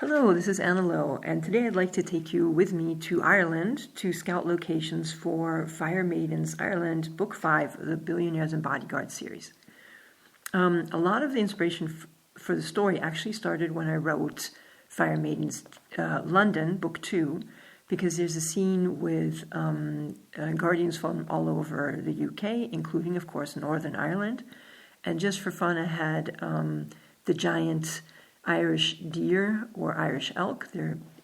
Hello, this is Anna Lowe, and today I'd like to take you with me to Ireland to scout locations for Fire Maidens Ireland, Book 5 of the Billionaires and Bodyguards series. A lot of the inspiration for the story actually started when I wrote Fire Maidens London, Book 2, because there's a scene with guardians from all over the UK, including, of course, Northern Ireland. And just for fun, I had the giant Irish deer or Irish elk.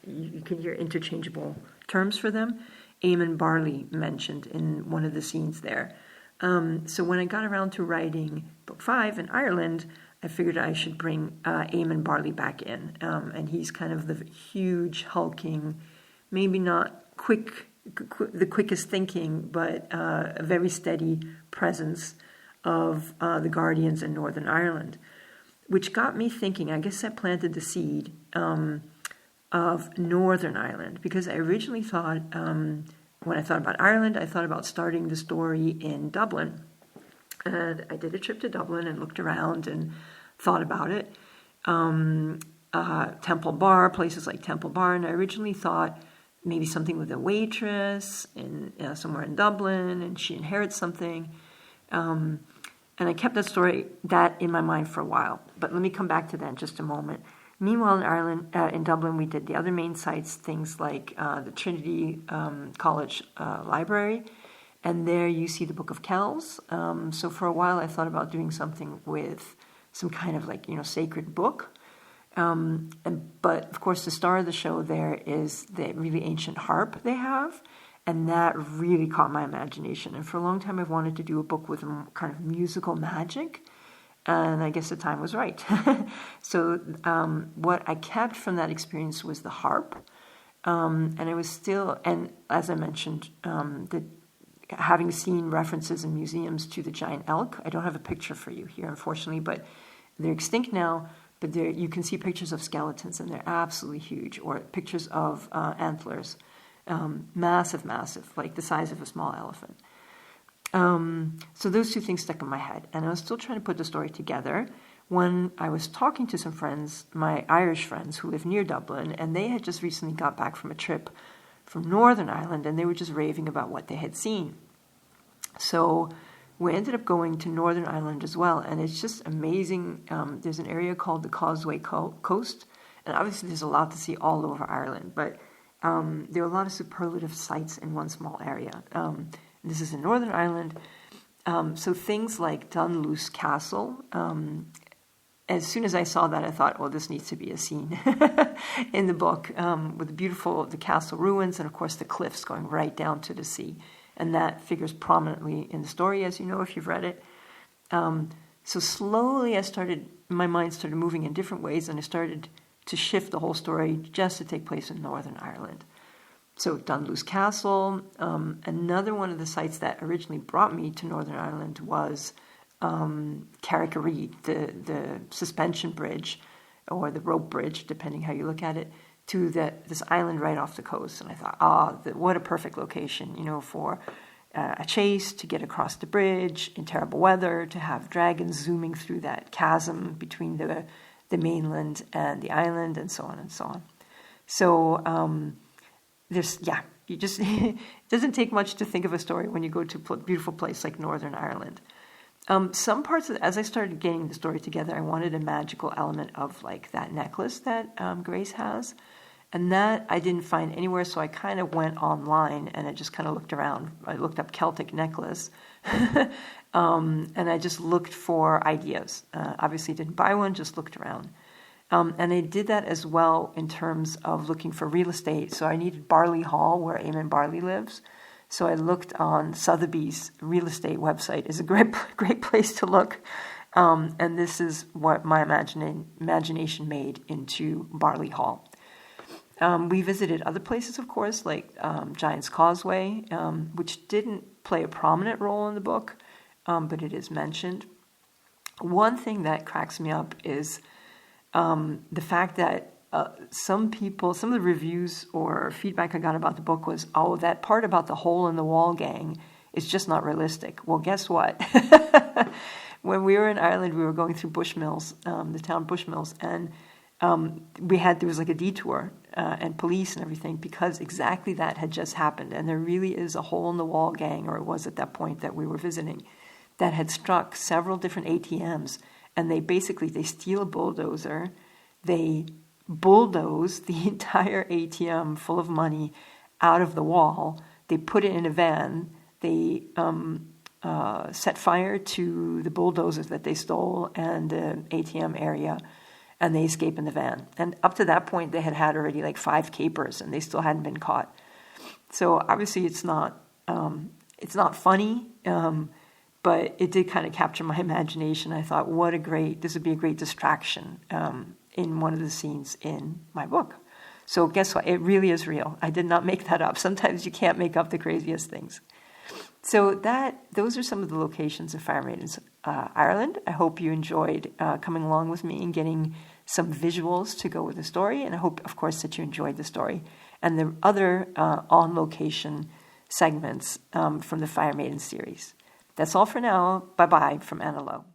You can hear interchangeable terms for them. Eamon Barley mentioned in one of the scenes there. So when I got around to writing Book 5 in Ireland, I figured I should bring Eamon Barley back in. And he's kind of the huge, hulking, maybe not the quickest thinking, but a very steady presence of the Guardians in Northern Ireland, which got me thinking. I guess that planted the seed of Northern Ireland, because I originally thought, when I thought about Ireland, I thought about starting the story in Dublin. And I did a trip to Dublin and looked around and thought about it. Temple Bar, places like Temple Bar, and I originally thought maybe something with a waitress in somewhere in Dublin, and she inherits something. And I kept that in my mind for a while. But let me come back to that in just a moment. Meanwhile, in Ireland, in Dublin, we did the other main sites, things like the Trinity College Library. And there you see the Book of Kells. So for a while, I thought about doing something with some kind of sacred book. But of course, the star of the show there is the really ancient harp they have. And that really caught my imagination. And for a long time, I've wanted to do a book with kind of musical magic. And I guess the time was right. So what I kept from that experience was the harp. And it was still, and as I mentioned, having seen references in museums to the giant elk. I don't have a picture for you here, unfortunately, but they're extinct now. But you can see pictures of skeletons, and they're absolutely huge, or pictures of antlers. Massive, like the size of a small elephant. So those two things stuck in my head, and I was still trying to put the story together when I was talking to some friends, my Irish friends who live near Dublin, and they had just recently got back from a trip from Northern Ireland, and they were just raving about what they had seen. So we ended up going to Northern Ireland as well, and it's just amazing. There's an area called the Causeway Coast, and obviously there's a lot to see all over Ireland, but there are a lot of superlative sites in one small area. This is in Northern Ireland. So things like Dunloe Castle. As soon as I saw that, I thought, well, this needs to be a scene in the book, with the castle ruins and, of course, the cliffs going right down to the sea. And that figures prominently in the story, as you know, if you've read it. So slowly my mind started moving in different ways, and I started to shift the whole story just to take place in Northern Ireland. So Dunloe Castle. Another one of the sites that originally brought me to Northern Ireland was Carrick-a-Reid, the suspension bridge, or the rope bridge, depending how you look at it, to this island right off the coast. And I thought, what a perfect location, for a chase, to get across the bridge in terrible weather, to have dragons zooming through that chasm between the mainland and the island, and so on and so on. So it doesn't take much to think of a story when you go to a beautiful place like Northern Ireland. Some parts as I started getting the story together, I wanted a magical element of like that necklace that Grace has, and that I didn't find anywhere. So I kind of went online and I just kind of looked around. I looked up Celtic necklace. And I just looked for ideas. Obviously didn't buy one, just looked around. And I did that as well in terms of looking for real estate. So I needed Barley Hall, where Eamon Barley lives. So I looked on Sotheby's real estate website. It's a great place to look. And this is what my imagination made into Barley Hall. We visited other places, of course, like Giant's Causeway, which didn't play a prominent role in the book, but it is mentioned. One thing that cracks me up is the fact that some of the reviews or feedback I got about the book was, that part about the hole in the wall gang is just not realistic. Well, guess what? When we were in Ireland, we were going through Bushmills, the town Bushmills, and there was like a detour and police and everything, because exactly that had just happened. And there really is a hole-in-the-wall gang, or it was at that point that we were visiting, that had struck several different ATMs. And they steal a bulldozer, they bulldoze the entire ATM full of money out of the wall, they put it in a van, they set fire to the bulldozers that they stole and the ATM area, and they escape in the van. And up to that point, they had already like 5 capers, and they still hadn't been caught. So obviously it's not funny, but it did kind of capture my imagination. I thought, this would be a great distraction in one of the scenes in my book. So guess what? It really is real. I did not make that up. Sometimes you can't make up the craziest things. So those are some of the locations of Fire Maidens Ireland. I hope you enjoyed coming along with me and getting some visuals to go with the story. And I hope, of course, that you enjoyed the story and the other on-location segments from the Fire Maidens series. That's all for now. Bye-bye from Anna Lowe.